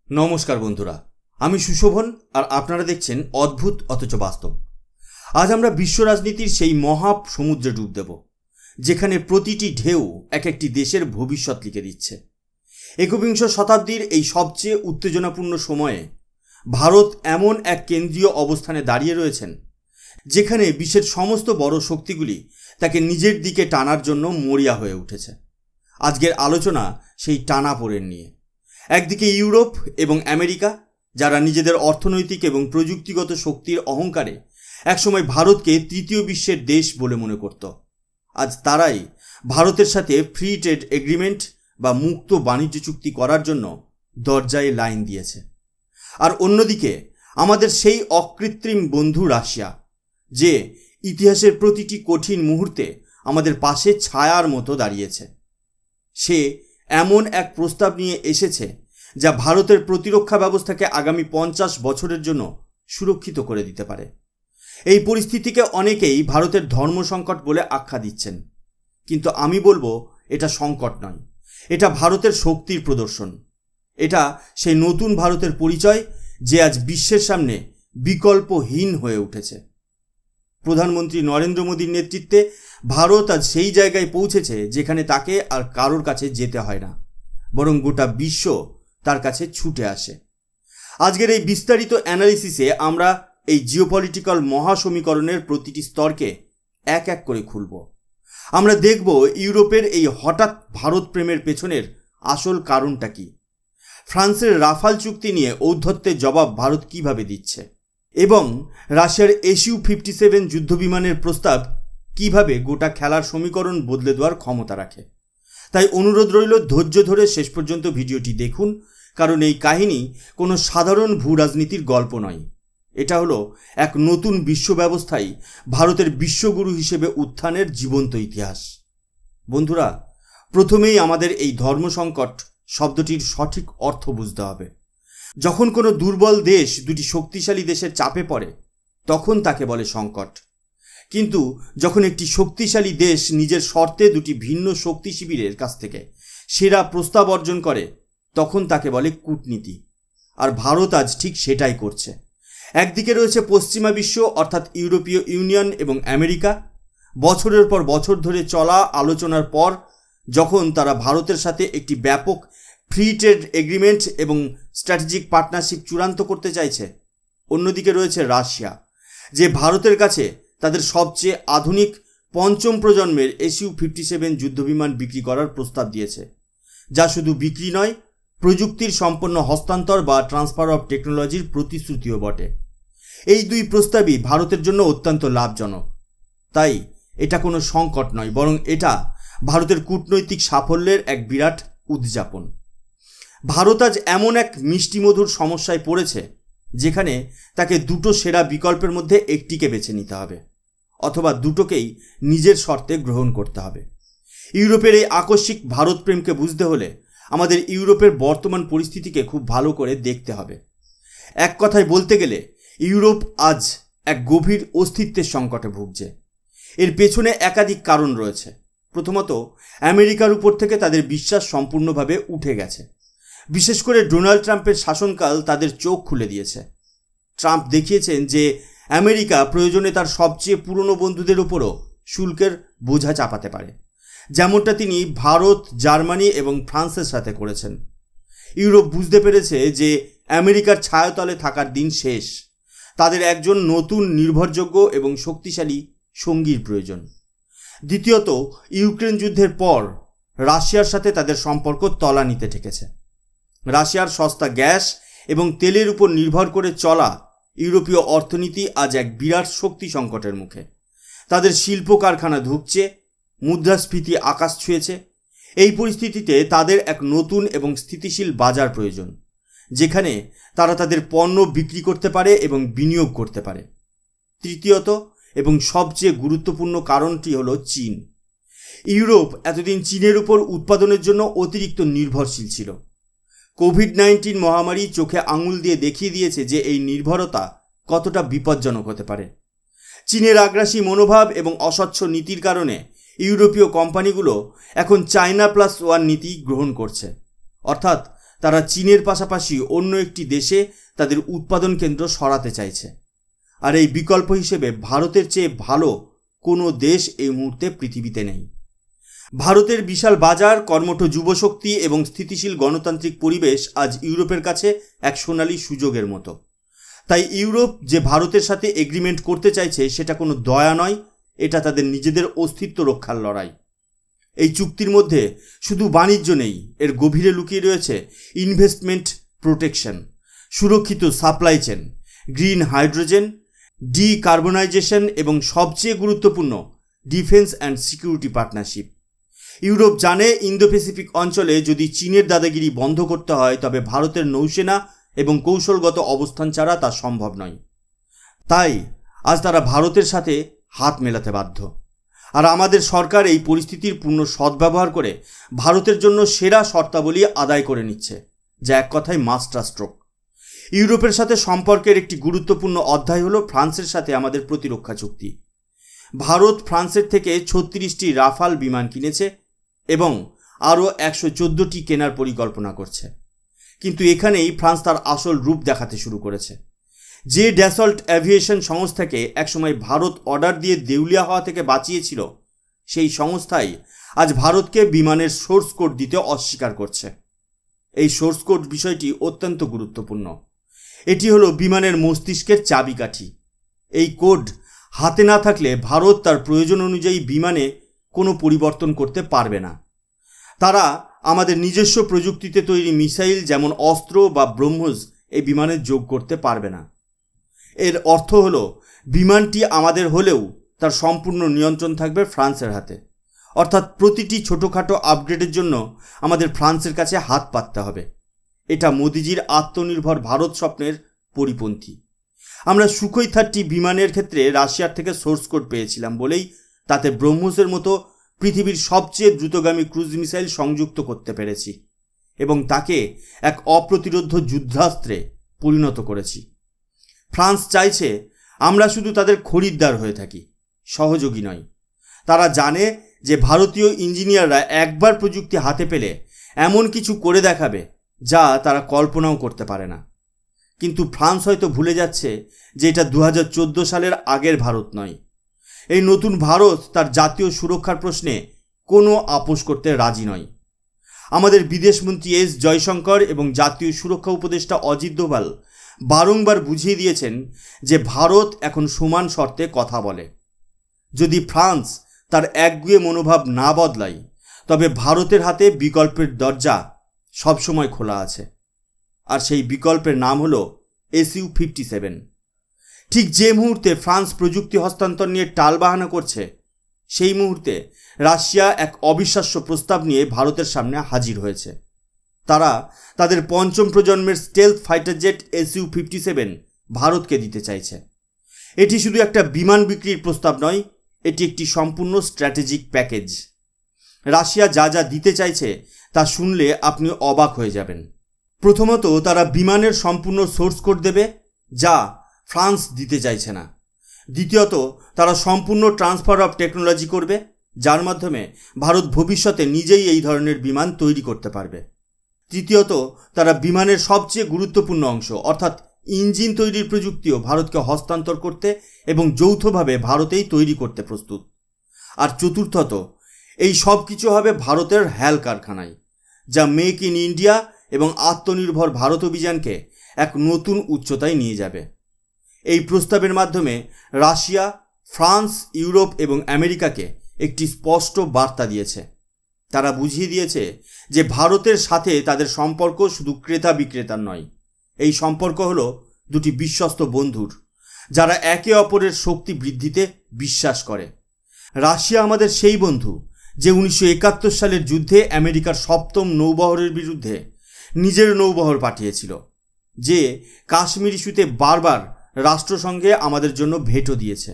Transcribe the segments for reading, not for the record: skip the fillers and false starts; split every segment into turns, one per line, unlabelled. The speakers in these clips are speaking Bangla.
নমস্কার বন্ধুরা, আমি সুশোভন আর আপনারা দেখছেন অদ্ভুত অথচ বাস্তব। আজ আমরা বিশ্ব রাজনীতির সেই মহা সমুদ্রে ডুব দেব, যেখানে প্রতিটি ঢেউ এক একটি দেশের ভবিষ্যৎ লিখে দিচ্ছে। একবিংশ শতাব্দীর এই সবচেয়ে উত্তেজনাপূর্ণ সময়ে ভারত এমন এক কেন্দ্রীয় অবস্থানে দাঁড়িয়ে রয়েছেন, যেখানে বিশ্বের সমস্ত বড় শক্তিগুলি তাকে নিজের দিকে টানার জন্য মরিয়া হয়ে উঠেছে। আজকের আলোচনা সেই টানাপোড়েন নিয়ে। একদিকে ইউরোপ এবং আমেরিকা, যারা নিজেদের অর্থনৈতিক এবং প্রযুক্তিগত শক্তির অহংকারে একসময় ভারতকে তৃতীয় বিশ্বের দেশ বলে মনে করত, আজ তারাই ভারতের সাথে ফ্রি ট্রেড এগ্রিমেন্ট বা মুক্ত বাণিজ্য চুক্তি করার জন্য দরজায় লাইন দিয়েছে। আর অন্যদিকে আমাদের সেই অকৃত্রিম বন্ধু রাশিয়া, যে ইতিহাসের প্রতিটি কঠিন মুহূর্তে আমাদের পাশে ছায়ার মতো দাঁড়িয়েছে। সে এমন এক প্রস্তাব নিয়ে এসেছে যা ভারতের প্রতিরক্ষা ব্যবস্থাকে আগামী 50 বছরের জন্য সুরক্ষিত করে দিতে পারে। এই পরিস্থিতিকে অনেকেই ভারতের ধর্ম সংকট বলে আখ্যা দিচ্ছেন, কিন্তু আমি বলবো এটা সংকট নয়, এটা ভারতের শক্তির প্রদর্শন। এটা সেই নতুন ভারতের পরিচয়, যে আজ বিশ্বের সামনে বিকল্পহীন হয়ে উঠেছে। প্রধানমন্ত্রী নরেন্দ্র মোদীর নেতৃত্বে ভারত আজ সেই জায়গায় পৌঁছেছে যেখানে তাকে আর কারোর কাছে যেতে হয় না, বরং গোটা বিশ্ব তার কাছে ছুটে আসে। আজকের এই বিস্তারিত অ্যানালিসিসে আমরা এই জিওপলিটিক্যাল মহাসমীকরণের প্রতিটি স্তরকে এক এক করে খুলব। আমরা দেখব ইউরোপের এই হঠাৎ ভারত প্রেমের পেছনের আসল কারণটা কি, ফ্রান্সের রাফাল চুক্তি নিয়ে ঔদ্ধত্যের জবাব ভারত কিভাবে দিচ্ছে, এবং রাশিয়ার SU-57 যুদ্ধবিমানের প্রস্তাব কিভাবে গোটা খেলার সমীকরণ বদলে দেওয়ার ক্ষমতা রাখে। তাই অনুরোধ রইল, ধৈর্য ধরে শেষ পর্যন্ত ভিডিওটি দেখুন, কারণ এই কাহিনী কোনো সাধারণ ভূ রাজনীতির গল্প নয়। এটা হলো এক নতুন বিশ্ব ব্যবস্থায় ভারতের বিশ্বগুরু হিসেবে উত্থানের জীবন্ত ইতিহাস। বন্ধুরা, প্রথমেই আমাদের এই ধর্ম সংকট শব্দটির সঠিক অর্থ বুঝতে হবে। যখন কোনো দুর্বল দেশ দুটি শক্তিশালী দেশের চাপে পড়ে, তখন তাকে বলে সংকট। কিন্তু যখন একটি শক্তিশালী দেশ নিজের শর্তে দুটি ভিন্ন শক্তি শিবিরের কাছ থেকে সেরা প্রস্তাব অর্জন করে, তখন তাকে বলে কূটনীতি। আর ভারত আজ ঠিক সেটাই করছে। একদিকে রয়েছে পশ্চিমা বিশ্ব, অর্থাৎ ইউরোপীয় ইউনিয়ন এবং আমেরিকা। বছরের পর বছর ধরে চলা আলোচনার পর যখন তারা ভারতের সাথে একটি ব্যাপক ফ্রি ট্রেড এগ্রিমেন্ট এবং স্ট্র্যাটেজিক পার্টনারশিপ চূড়ান্ত করতে চাইছে, অন্যদিকে রয়েছে রাশিয়া, যে ভারতের কাছে তাদের সবচেয়ে আধুনিক পঞ্চম প্রজন্মের SU-57 যুদ্ধবিমান বিক্রি করার প্রস্তাব দিয়েছে, যা শুধু বিক্রি নয়, প্রযুক্তির সম্পন্ন হস্তান্তর বা ট্রান্সফার অফ টেকনোলজির প্রতিশ্রুতিও বটে। এই দুই প্রস্তাবই ভারতের জন্য অত্যন্ত লাভজনক। তাই এটা কোনো সংকট নয়, বরং এটা ভারতের কূটনৈতিক সাফল্যের এক বিরাট উদযাপন। ভারত আজ এমন এক মিষ্টিমধুর সমস্যায় পড়েছে, যেখানে তাকে দুটো সেরা বিকল্পের মধ্যে একটিকে বেছে নিতে হবে, অথবা দুটোকেই নিজের শর্তে গ্রহণ করতে হবে। ইউরোপের এই আকস্মিক ভারত প্রেমকে বুঝতে হলে আমাদের ইউরোপের বর্তমান পরিস্থিতিকে খুব ভালো করে দেখতে হবে। এক কথায় বলতে গেলে ইউরোপ আজ এক গভীর অস্তিত্বের সংকটে ভুগছে। এর পেছনে একাধিক কারণ রয়েছে। প্রথমত, আমেরিকার উপর থেকে তাদের বিশ্বাস সম্পূর্ণভাবে উঠে গেছে। বিশেষ করে ডোনাল্ড ট্রাম্পের শাসনকাল তাদের চোখ খুলে দিয়েছে। ট্রাম্প দেখিয়েছেন যে আমেরিকা প্রয়োজনে তার সবচেয়ে পুরনো বন্ধুদের উপরও শুল্কের বোঝা চাপাতে পারে, যেমনটা তিনি ভারত, জার্মানি এবং ফ্রান্সের সাথে করেছেন। ইউরোপ বুঝতে পেরেছে যে আমেরিকার ছায়াতলে থাকার দিন শেষ। তাদের একজন নতুন, নির্ভরযোগ্য এবং শক্তিশালী সঙ্গীর প্রয়োজন। দ্বিতীয়ত, ইউক্রেন যুদ্ধের পর রাশিয়ার সাথে তাদের সম্পর্ক তলানিতে ঠেকেছে। রাশিয়ার সস্তা গ্যাস এবং তেলের উপর নির্ভর করে চলা ইউরোপীয় অর্থনীতি আজ এক বিরাট শক্তি সংকটের মুখে। তাদের শিল্প কারখানা ধুঁকছে, মুদ্রাস্ফীতি আকাশ ছুঁয়েছে। এই পরিস্থিতিতে তাদের এক নতুন এবং স্থিতিশীল বাজার প্রয়োজন, যেখানে তারা তাদের পণ্য বিক্রি করতে পারে এবং বিনিয়োগ করতে পারে। তৃতীয়ত এবং সবচেয়ে গুরুত্বপূর্ণ কারণটি হলো চীন। ইউরোপ এতদিন চীনের উপর উৎপাদনের জন্য অতিরিক্ত নির্ভরশীল ছিল। কোভিড-19 মহামারী চোখে আঙুল দিয়ে দেখিয়ে দিয়েছে যে এই নির্ভরতা কতটা বিপজ্জনক হতে পারে। চীনের আগ্রাসী মনোভাব এবং অস্বচ্ছ নীতির কারণে ইউরোপীয় কোম্পানিগুলো এখন চায়না+1 নীতি গ্রহণ করছে, অর্থাৎ তারা চীনের পাশাপাশি অন্য একটি দেশে তাদের উৎপাদন কেন্দ্র সরাতে চাইছে। আর এই বিকল্প হিসেবে ভারতের চেয়ে ভালো কোনো দেশ এই মুহূর্তে পৃথিবীতে নেই। ভারতের বিশাল বাজার, কর্মঠ যুবশক্তি এবং স্থিতিশীল গণতান্ত্রিক পরিবেশ আজ ইউরোপের কাছে এক সোনালী সুযোগের মতো। তাই ইউরোপ যে ভারতের সাথে এগ্রিমেন্ট করতে চাইছে সেটা কোনো দয়া নয়, এটা তাদের নিজেদের অস্তিত্ব রক্ষার লড়াই। এই চুক্তির মধ্যে শুধু বাণিজ্য নেই, এর গভীরে লুকিয়ে রয়েছে ইনভেস্টমেন্ট প্রোটেকশন, সুরক্ষিত supply chain, green hydrogen, decarbonisation এবং সবচেয়ে গুরুত্বপূর্ণ defence and security partnership. Europe জানে ইন্দো প্যাসিফিক অঞ্চলে যদি চীনের দাদাগিরি বন্ধ করতে হয় তবে ভারতের নৌসেনা এবং কৌশলগত অবস্থান ছাড়া তা সম্ভব নয়। তাই আজ তারা ভারতের সাথে হাত মেলাতে বাধ্য। আর আমাদের সরকার এই পরিস্থিতির পূর্ণ সদ্ব্যবহার করে ভারতের জন্য সেরা শর্তাবলী আদায় করে নিচ্ছে, যা এক কথায় মাস্টার স্ট্রোক। ইউরোপের সাথে সম্পর্কের একটি গুরুত্বপূর্ণ অধ্যায় হলো ফ্রান্সের সাথে আমাদের প্রতিরক্ষা চুক্তি। ভারত ফ্রান্সের থেকে 36টি রাফাল বিমান কিনেছে এবং আরও 114টি কেনার পরিকল্পনা করছে। কিন্তু এখানেই ফ্রান্স তার আসল রূপ দেখাতে শুরু করেছে। যে ড্যাসল্ট অ্যাভিয়েশন সংস্থাকে একসময় ভারত অর্ডার দিয়ে দেউলিয়া হওয়া থেকে বাঁচিয়েছিল, সেই সংস্থাই আজ ভারতকে বিমানের সোর্স কোড দিতে অস্বীকার করছে। এই সোর্স কোড বিষয়টি অত্যন্ত গুরুত্বপূর্ণ। এটি হলো বিমানের মস্তিষ্কের চাবিকাঠি। এই কোড হাতে না থাকলে ভারত তার প্রয়োজন অনুযায়ী বিমানে কোনো পরিবর্তন করতে পারবে না। তারা আমাদের নিজস্ব প্রযুক্তিতে তৈরি মিসাইল যেমন অস্ত্র বা ব্রহ্মস এই বিমানে যোগ করতে পারবে না। এর অর্থ হলো বিমানটি আমাদের হলেও তার সম্পূর্ণ নিয়ন্ত্রণ থাকবে ফ্রান্সের হাতে। অর্থাৎ প্রতিটি ছোটোখাটো আপগ্রেডের জন্য আমাদের ফ্রান্সের কাছে হাত পাততে হবে। এটা মোদিজির আত্মনির্ভর ভারত স্বপ্নের পরিপন্থী। আমরা সুখোই 30 বিমানের ক্ষেত্রে রাশিয়ার থেকে সোর্স কোড পেয়েছিলাম বলেই তাতে ব্রহ্মসের মতো পৃথিবীর সবচেয়ে দ্রুতগামী ক্রুজ মিসাইল সংযুক্ত করতে পেরেছি এবং তাকে এক অপ্রতিরোধ্য যুদ্ধাস্ত্রে পরিণত করেছি। ফ্রান্স চাইছে আমরা শুধু তাদের খরিদ্দার হয়ে থাকি, সহযোগী নয়। তারা জানে যে ভারতীয় ইঞ্জিনিয়াররা একবার প্রযুক্তি হাতে পেলে এমন কিছু করে দেখাবে যা তারা কল্পনাও করতে পারে না। কিন্তু ফ্রান্স হয়তো ভুলে যাচ্ছে যে এটা 2014 সালের আগের ভারত নয়। এই নতুন ভারত তার জাতীয় সুরক্ষার প্রশ্নে কোনো আপোষ করতে রাজি নয়। আমাদের বিদেশমন্ত্রী এস জয়শঙ্কর এবং জাতীয় সুরক্ষা উপদেষ্টা অজিত দোভাল বারংবার বুঝিয়ে দিয়েছেন যে ভারত এখন সমান শর্তে কথা বলে। যদি ফ্রান্স তার একগুঁয়ে মনোভাব না বদলায় তবে ভারতের হাতে বিকল্পের দরজা সবসময় খোলা আছে। আর সেই বিকল্পের নাম হলো SU-57। ঠিক যে মুহূর্তে ফ্রান্স প্রযুক্তি হস্তান্তর নিয়ে টালবাহানা করছে, সেই মুহূর্তে রাশিয়া এক অবিশ্বাস্য প্রস্তাব নিয়ে ভারতের সামনে হাজির হয়েছে। তারা তাদের পঞ্চম প্রজন্মের স্টেলথ ফাইটার জেট SU-57 ভারতকে দিতে চাইছে। এটি শুধু একটা বিমান বিক্রির প্রস্তাব নয়, এটি একটি সম্পূর্ণ স্ট্র্যাটেজিক প্যাকেজ। রাশিয়া যা যা দিতে চাইছে তা শুনলে আপনি অবাক হয়ে যাবেন। প্রথমত, তারা বিমানের সম্পূর্ণ সোর্স কোড দেবে, যা ফ্রান্স দিতে চাইছে না। দ্বিতীয়ত, তারা সম্পূর্ণ ট্রান্সফার অফ টেকনোলজি করবে, যার মাধ্যমে ভারত ভবিষ্যতে নিজেই এই ধরনের বিমান তৈরি করতে পারবে। তৃতীয়ত, তারা বিমানের সবচেয়ে গুরুত্বপূর্ণ অংশ অর্থাৎ ইঞ্জিন তৈরির প্রযুক্তিও ভারতকে হস্তান্তর করতে এবং যৌথভাবে ভারতেই তৈরি করতে প্রস্তুত। আর চতুর্থত, এই সব কিছু হবে ভারতের হ্যাল কারখানায়, যা মেক ইন ইন্ডিয়া এবং আত্মনির্ভর ভারত অভিযানকে এক নতুন উচ্চতায় নিয়ে যাবে। এই প্রস্তাবের মাধ্যমে রাশিয়া, ফ্রান্স, ইউরোপ এবং আমেরিকাকে একটি স্পষ্ট বার্তা দিয়েছে। তারা বুঝিয়ে দিয়েছে যে ভারতের সাথে তাদের সম্পর্ক শুধু ক্রেতা বিক্রেতার নয়, এই সম্পর্ক হলো দুটি বিশ্বস্ত বন্ধুর, যারা একে অপরের শক্তি বৃদ্ধিতে বিশ্বাস করে। রাশিয়া আমাদের সেই বন্ধু যে 1971 সালের যুদ্ধে আমেরিকার 7ম নৌবহরের বিরুদ্ধে নিজের নৌবহর পাঠিয়েছিল, যে কাশ্মীর ইস্যুতে বারবার রাষ্ট্রসংঘে আমাদের জন্য ভেটো দিয়েছে।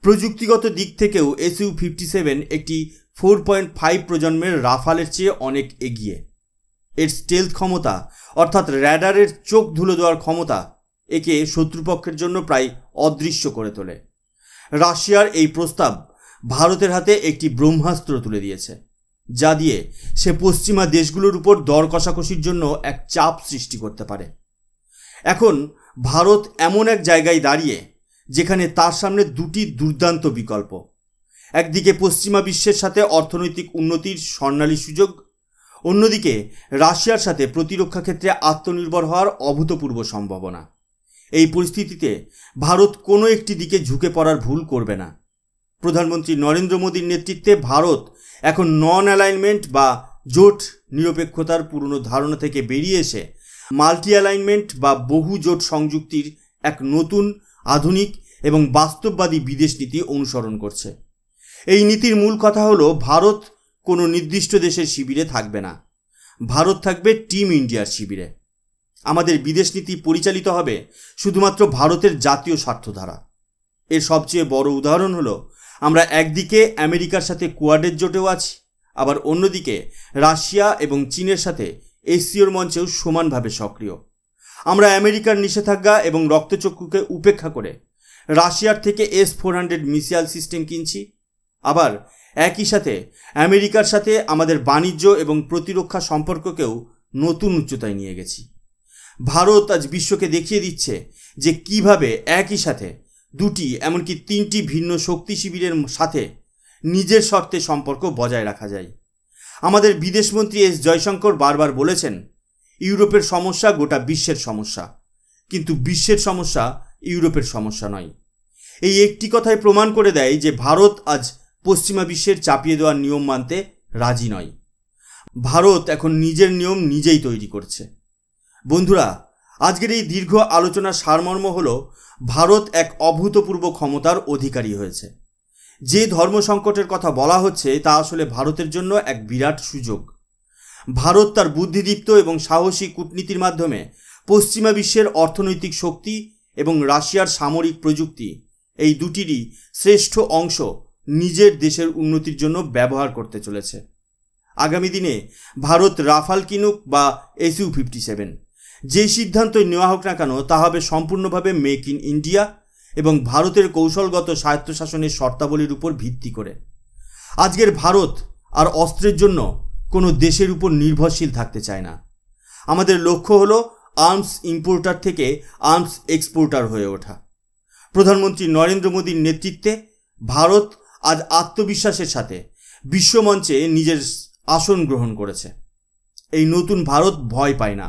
প্রযুক্তিগত দিক থেকেও SU-57 একটি 4.5 প্রজন্মের রাফালের চেয়ে অনেক এগিয়ে। এর স্টেলথ ক্ষমতা অর্থাৎ র্যাডারের চোখ ধুলো দেওয়ার ক্ষমতা একে শত্রুপক্ষের জন্য প্রায় অদৃশ্য করে তোলে। রাশিয়ার এই প্রস্তাব ভারতের হাতে একটি ব্রহ্মাস্ত্র তুলে দিয়েছে, যা দিয়ে সে পশ্চিমা দেশগুলোর উপর দর কষাকষির জন্য এক চাপ সৃষ্টি করতে পারে। এখন ভারত এমন এক জায়গায় দাঁড়িয়ে যেখানে তার সামনে দুটি দুর্দান্ত বিকল্প। একদিকে পশ্চিমা বিশ্বের সাথে অর্থনৈতিক উন্নতির স্বর্ণালী সুযোগ, অন্যদিকে রাশিয়ার সাথে প্রতিরক্ষা ক্ষেত্রে আত্মনির্ভর হওয়ার অভূতপূর্ব সম্ভাবনা। এই পরিস্থিতিতে ভারত কোনো একটি দিকে ঝুঁকে পড়ার ভুল করবে না। প্রধানমন্ত্রী নরেন্দ্র মোদীর নেতৃত্বে ভারত এখন নন অ্যালাইনমেন্ট বা জোট নিরপেক্ষতার পুরনো ধারণা থেকে বেরিয়ে এসে মাল্টি অ্যালাইনমেন্ট বা বহু জোট সংযুক্তির এক নতুন, আধুনিক এবং বাস্তববাদী বিদেশ নীতি অনুসরণ করছে। এই নীতির মূল কথা হলো, ভারত কোনো নির্দিষ্ট দেশের শিবিরে থাকবে না, ভারত থাকবে টিম ইন্ডিয়ার শিবিরে। আমাদের বিদেশ নীতি পরিচালিত হবে শুধুমাত্র ভারতের জাতীয় স্বার্থ দ্বারা। এর সবচেয়ে বড় উদাহরণ হলো, আমরা একদিকে আমেরিকার সাথে কোয়াডের জোটেও আছি, আবার অন্যদিকে রাশিয়া এবং চীনের সাথে এসসিওর মঞ্চেও সমানভাবে সক্রিয়। আমরা আমেরিকার নিষেধাজ্ঞা এবং রক্তচক্ষুকে উপেক্ষা করে রাশিয়ার থেকে S-400 মিসাইল সিস্টেম কিনছি, আবার একই সাথে আমেরিকার সাথে আমাদের বাণিজ্য এবং প্রতিরক্ষা সম্পর্ককেও নতুন উচ্চতায় নিয়ে গেছি। ভারত আজ বিশ্বকে দেখিয়ে দিচ্ছে যে কিভাবে একই সাথে দুটি, এমনকি তিনটি ভিন্ন শক্তি শিবিরের সাথে নিজের শর্তে সম্পর্ক বজায় রাখা যায়। আমাদের বিদেশমন্ত্রী S জয়শঙ্কর বারবার বলেছেন, ইউরোপের সমস্যা গোটা বিশ্বের সমস্যা, কিন্তু বিশ্বের সমস্যা ইউরোপের সমস্যা নয়। এই একটি কথাই প্রমাণ করে দেয় যে ভারত আজ পশ্চিমা বিশ্বের চাপিয়ে দেওয়ার নিয়ম মানতে রাজি নয়। ভারত এখন নিজের নিয়ম নিজেই তৈরি করছে। বন্ধুরা, আজকের এই দীর্ঘ আলোচনার সারমর্ম হল, ভারত এক অভূতপূর্ব ক্ষমতার অধিকারী হয়েছে। যে ধর্ম সংকটের কথা বলা হচ্ছে তা আসলে ভারতের জন্য এক বিরাট সুযোগ। ভারত তার বুদ্ধিদীপ্ত এবং সাহসী কূটনীতির মাধ্যমে পশ্চিমা বিশ্বের অর্থনৈতিক শক্তি এবং রাশিয়ার সামরিক প্রযুক্তি, এই দুটিরই শ্রেষ্ঠ অংশ নিজের দেশের উন্নতির জন্য ব্যবহার করতে চলেছে। আগামী দিনে ভারত রাফাল কিনুক বা Su-57, যে সিদ্ধান্তই নেওয়া হোক না কেন তা হবে সম্পূর্ণভাবে মেক ইন ইন্ডিয়া এবং ভারতের কৌশলগত স্বায়ত্তশাসনের শর্তাবলীর উপর ভিত্তি করে। আজকের ভারত আর অস্ত্রের জন্য কোনো দেশের উপর নির্ভরশীল থাকতে চায় না। আমাদের লক্ষ্য হলো আর্মস ইম্পোর্টার থেকে আর্মস এক্সপোর্টার হয়ে ওঠা। প্রধানমন্ত্রী নরেন্দ্র মোদীর নেতৃত্বে ভারত আজ আত্মবিশ্বাসের সাথে বিশ্বমঞ্চে নিজের আসন গ্রহণ করেছে। এই নতুন ভারত ভয় পায় না,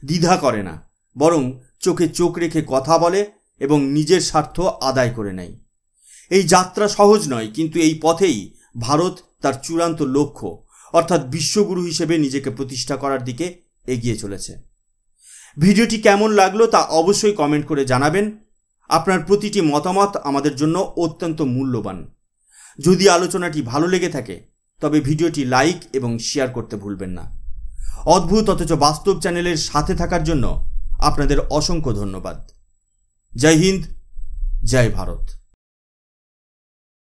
দ্বিধা করে না, বরং চোখে চোখ রেখে কথা বলে এবং নিজের স্বার্থ আদায় করে নেয়। এই যাত্রা সহজ নয়, কিন্তু এই পথেই ভারত তার চূড়ান্ত লক্ষ্য অর্থাৎ বিশ্বগুরু হিসেবে নিজেকে প্রতিষ্ঠা করার দিকে এগিয়ে চলেছে। ভিডিওটি কেমন লাগলো তা অবশ্যই কমেন্ট করে জানাবেন। আপনার প্রতিটি মতামত আমাদের জন্য অত্যন্ত মূল্যবান। যদি আলোচনাটি ভালো লেগে থাকে তবে ভিডিওটি লাইক এবং শেয়ার করতে ভুলবেন না। অদ্ভুত অথচ বাস্তব চ্যানেলের সাথে থাকার জন্য আপনাদের অসংখ্য ধন্যবাদ। জয় হিন্দ, জয় ভারত।